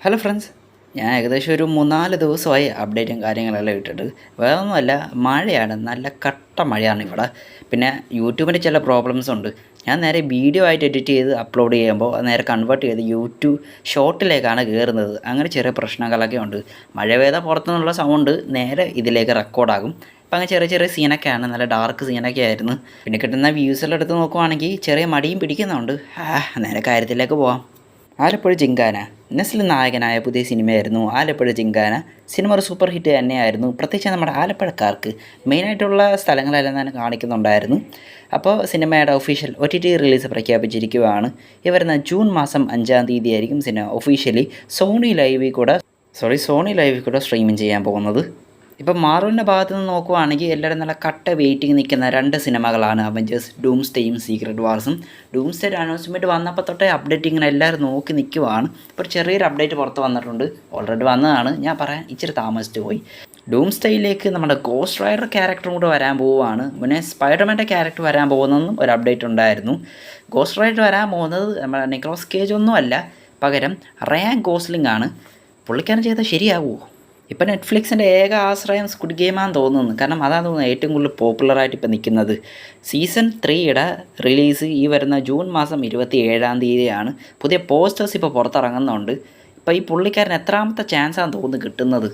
Hello friends, ഞാൻ ഏകദേശം ഒരു 3-4 ദിവസമായി അപ്ഡേറ്റും കാര്യങ്ങളെല്ലാം ഇട്ടിട്ട്. വേറൊന്നുമല്ല, മഴയാണ്, നല്ല കട്ട മഴയാണ് ഇവിടെ. പിന്നെ യൂട്യൂബിൻ്റെ ചില പ്രോബ്ലംസ് ഉണ്ട്. ഞാൻ നേരെ വീഡിയോ ആയിട്ട് എഡിറ്റ് ചെയ്ത് അപ്ലോഡ് ചെയ്യുമ്പോൾ അത് നേരെ കൺവേർട്ട് ചെയ്ത് യൂട്യൂബ് ഷോർട്ടിലേക്കാണ് കയറുന്നത്. അങ്ങനെ ചെറിയ പ്രശ്നങ്ങളൊക്കെ ഉണ്ട്. മഴ പെയ്താൽ പുറത്തുനിന്നുള്ള സൗണ്ട് നേരെ ഇതിലേക്ക് റെക്കോർഡാകും. അപ്പം അങ്ങനെ ചെറിയ ചെറിയ സീനൊക്കെയാണ്, നല്ല ഡാർക്ക് സീനൊക്കെ ആയിരുന്നു. പിന്നെ കിട്ടുന്ന വ്യൂസെല്ലാം എടുത്ത് നോക്കുവാണെങ്കിൽ ചെറിയ മടിയും പിടിക്കുന്നുണ്ട്. നേരെ കാര്യത്തിലേക്ക് പോവാം. ആലപ്പുഴ ജിങ്കാന നസ്ലിൻ നായകനായ പുതിയ സിനിമയായിരുന്നു ആലപ്പുഴ ജിങ്കാന. സിനിമ ഒരു സൂപ്പർ ഹിറ്റ് തന്നെയായിരുന്നു, പ്രത്യേകിച്ച് നമ്മുടെ ആലപ്പുഴക്കാർക്ക്. മെയിനായിട്ടുള്ള സ്ഥലങ്ങളെല്ലാം തന്നെ കാണിക്കുന്നുണ്ടായിരുന്നു. അപ്പോൾ സിനിമയുടെ ഒഫീഷ്യൽ OTT റിലീസ് പ്രഖ്യാപിച്ചിരിക്കുകയാണ്. ഈ വരുന്ന ജൂൺ മാസം 5-ാം തീയതി ആയിരിക്കും സിനിമ ഒഫീഷ്യലി സോണി ലൈവിൽ കൂടെ സ്ട്രീമിംഗ് ചെയ്യാൻ പോകുന്നത്. ഇപ്പം മാർവലിൻ്റെ ഭാഗത്ത് നിന്ന് നോക്കുവാണെങ്കിൽ എല്ലാവരും നല്ല കട്ട വെയിറ്റിംഗ് നിൽക്കുന്ന 2 സിനിമകളാണ് അവഞ്ചേഴ്സ് ഡൂംസ്ഡേയും സീക്രട്ട് വാർസും. ഡൂംസ്ഡേ അനൗൺസ്മെൻറ്റ് വന്നപ്പോൾ തൊട്ടേ അപ്ഡേറ്റ് ഇങ്ങനെ എല്ലാവരും നോക്കി നിൽക്കുവാണ്. ഇപ്പോൾ ചെറിയൊരു അപ്ഡേറ്റ് പുറത്ത് വന്നിട്ടുണ്ട്, ഓൾറെഡി വന്നതാണ്, ഞാൻ പറയാൻ ഇച്ചിരി താമസിച്ച് പോയി. ഡൂംസ്ഡേയിലേക്ക് നമ്മുടെ ഗോസ്റ്റ് റൈഡർ ക്യാരക്ടറും കൂടെ വരാൻ പോവുകയാണ്. പിന്നെ സ്പൈഡർമാൻ്റെ ക്യാരക്ടർ വരാൻ പോകുന്നതെന്നും ഒരു അപ്ഡേറ്റ് ഉണ്ടായിരുന്നു. ഗോസ്റ്റ് റൈഡർ വരാൻ പോകുന്നത് നമ്മുടെ നിക്കോളസ് കേജ് ഒന്നുമല്ല, പകരം റയാൻ ഗോസ്ലിംഗ് ആണ്. പുള്ളിക്കാരൻ ചെയ്താൽ ശരിയാവുമോ? ഇപ്പം നെറ്റ്ഫ്ലിക്സിൻ്റെ ഏക ആശ്രയം സ്ക്വിഡ് ഗെയിമാണെന്ന് തോന്നുന്നു. കാരണം അതാണ് തോന്നുന്നത് ഏറ്റവും കൂടുതൽ പോപ്പുലറായിട്ട് ഇപ്പം നിൽക്കുന്നത്. സീസൺ 3യുടെ റിലീസ് ഈ വരുന്ന ജൂൺ മാസം 27-ാം തീയതിയാണ്. പുതിയ പോസ്റ്റേഴ്സ് ഇപ്പോൾ പുറത്തിറങ്ങുന്നുണ്ട്. ഇപ്പോൾ ഈ പുള്ളിക്കാരൻ എത്രാമത്തെ ചാൻസാണെന്ന് തോന്നുന്നു കിട്ടുന്നത്.